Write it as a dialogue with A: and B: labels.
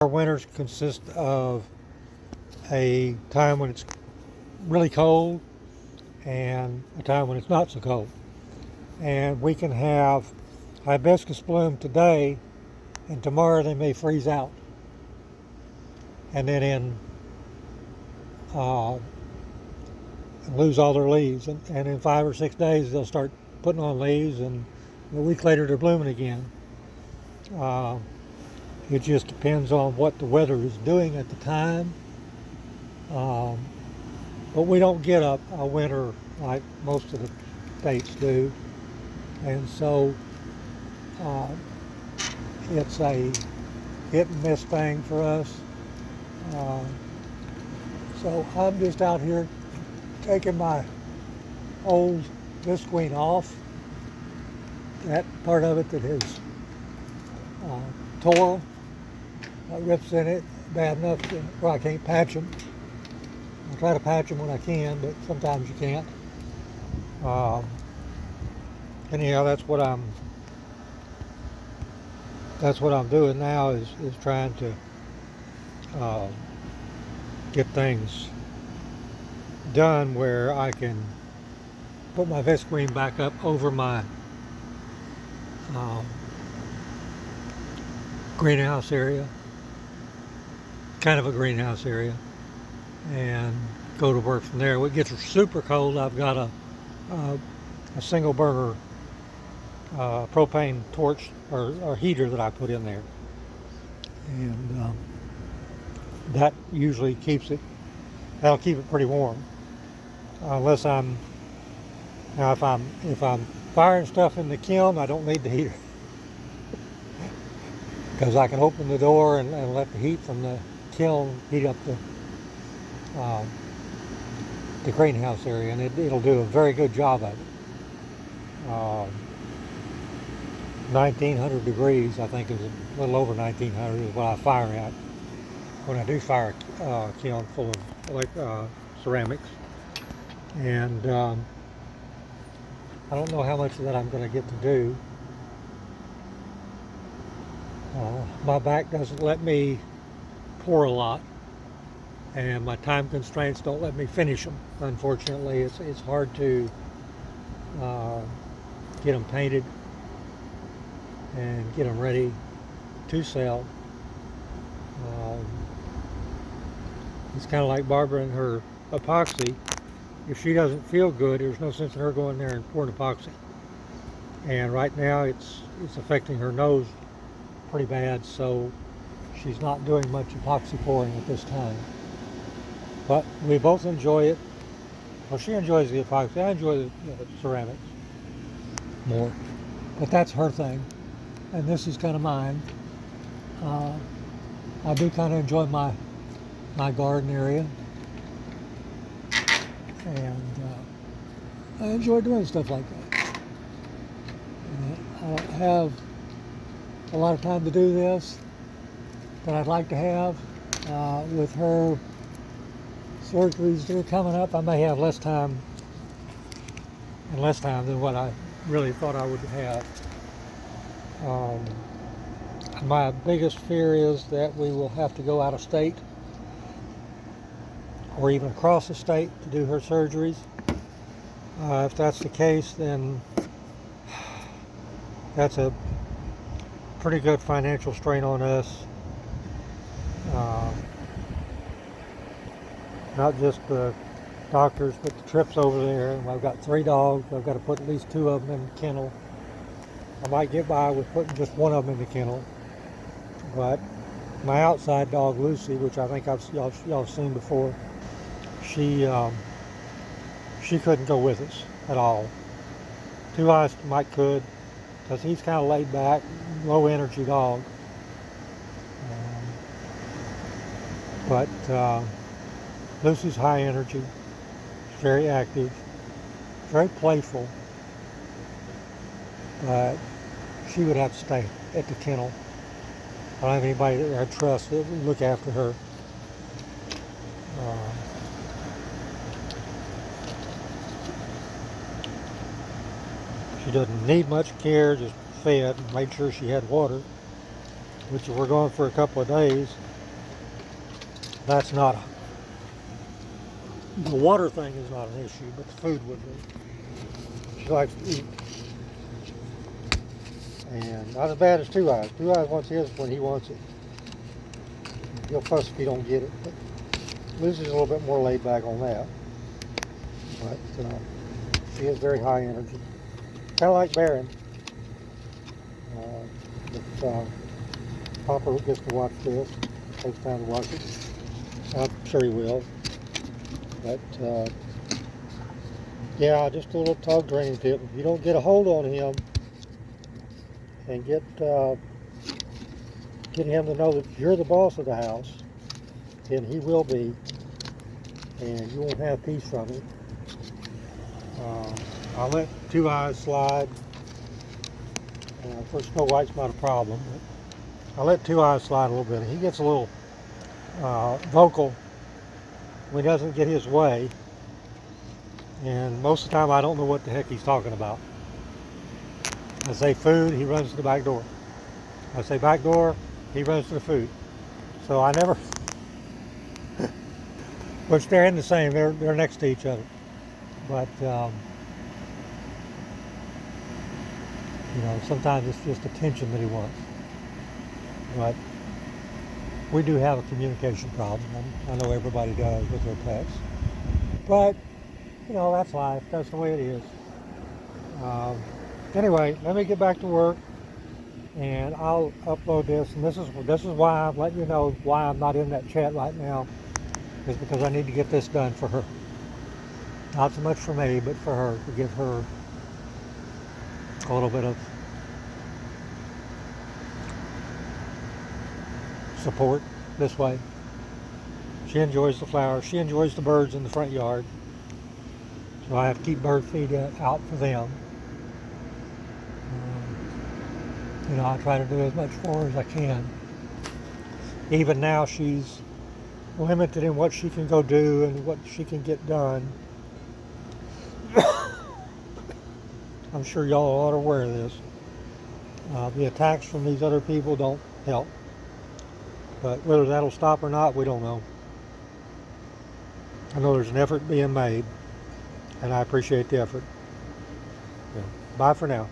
A: Our winters consist of a time when it's really cold and a time when it's not so cold. And we can have hibiscus bloom today, and tomorrow they may freeze out. And then lose all their leaves. And in 5 or 6 days they'll start putting on leaves, and a week later they're blooming again. It just depends on what the weather is doing at the time. But we don't get a winter like most of the states do. And so it's a hit and miss thing for us. So I'm just out here taking my old visqueen off, that part of it that is tore, rips in it bad enough where I can't patch them. I try to patch them when I can, but sometimes you can't. Anyhow, that's what I'm doing now is trying to get things done where I can put my visqueen back up over my greenhouse area, kind of a greenhouse area, and go to work from there. When it gets super cold, I've got a single burner propane torch or heater that I put in there, and that usually that'll keep it pretty warm, unless if I'm firing stuff in the kiln, I don't need the heater because I can open the door and let the heat from the kiln heat up the greenhouse area, and it'll do a very good job of it. 1900 degrees, I think, is a little over 1900 is what I fire at when I do fire a kiln full of ceramics. And I don't know how much of that I'm going to get to do. My back doesn't let me pour a lot, and my time constraints don't let me finish them. Unfortunately, it's hard to get them painted and get them ready to sell. It's kind of like Barbara and her epoxy. If she doesn't feel good, there's no sense in her going there and pouring epoxy. And right now it's affecting her nose pretty bad, so she's not doing much epoxy pouring at this time. But we both enjoy it. Well, she enjoys the epoxy. I enjoy the ceramics more. But that's her thing, and this is kind of mine. I do kind of enjoy my garden area, and I enjoy doing stuff like that. I don't have a lot of time to do this that I'd like to have. With her surgeries that are coming up, I may have less time than what I really thought I would have. My biggest fear is that we will have to go out of state or even across the state to do her surgeries. If that's the case, then that's a pretty good financial strain on us. Not just the doctors, but the trips over there. And I've got 3 dogs. I've got to put at least 2 of them in the kennel. I might get by with putting just 1 of them in the kennel. But my outside dog, Lucy, which I think y'all have seen before, she couldn't go with us at all. Two Eyes Mike could, because he's kind of laid back, low energy dog. But Lucy's high energy, very active, very playful, but she would have to stay at the kennel. I don't have anybody that I trust that would look after her. She doesn't need much care, just fed and made sure she had water, which we're going for a couple of days. That's not the water thing is not an issue, but the food would be. She likes to eat. And not as bad as Two Eyes. Two Eyes wants his when he wants it. He'll fuss if he don't get it. But Lucy's a little bit more laid back on that. But she is very high energy. Kind of like Baron. But Papa gets to watch this. Takes time to watch it. I'm sure he will. But yeah, just a little dog training tip. If you don't get a hold on him and get him to know that you're the boss of the house, then he will be, and you won't have peace from it. I'll let Two Eyes slide. Of course, Snow White's not a problem. But I'll let Two Eyes slide a little bit. He gets a little vocal when he doesn't get his way, and most of the time I don't know what the heck he's talking about. I say food, he runs to the back door. I say back door, he runs to the food. So I never, which they're in the same, they're next to each other. But, you know, sometimes it's just attention that he wants. But we do have a communication problem. I know everybody does with their pets. But, you know, that's life. That's the way it is. Anyway, let me get back to work, and I'll upload this. And this is why I'm letting you know why I'm not in that chat right now, is because I need to get this done for her. Not so much for me, but for her, to give her a little bit of support this way. She enjoys the flowers. She enjoys the birds in the front yard. So I have to keep bird feed out for them. You know, I try to do as much for her as I can. Even now, she's limited in what she can go do and what she can get done. I'm sure y'all are aware of this. The attacks from these other people don't help. But whether that'll stop or not, we don't know. I know there's an effort being made, and I appreciate the effort. Yeah. Bye for now.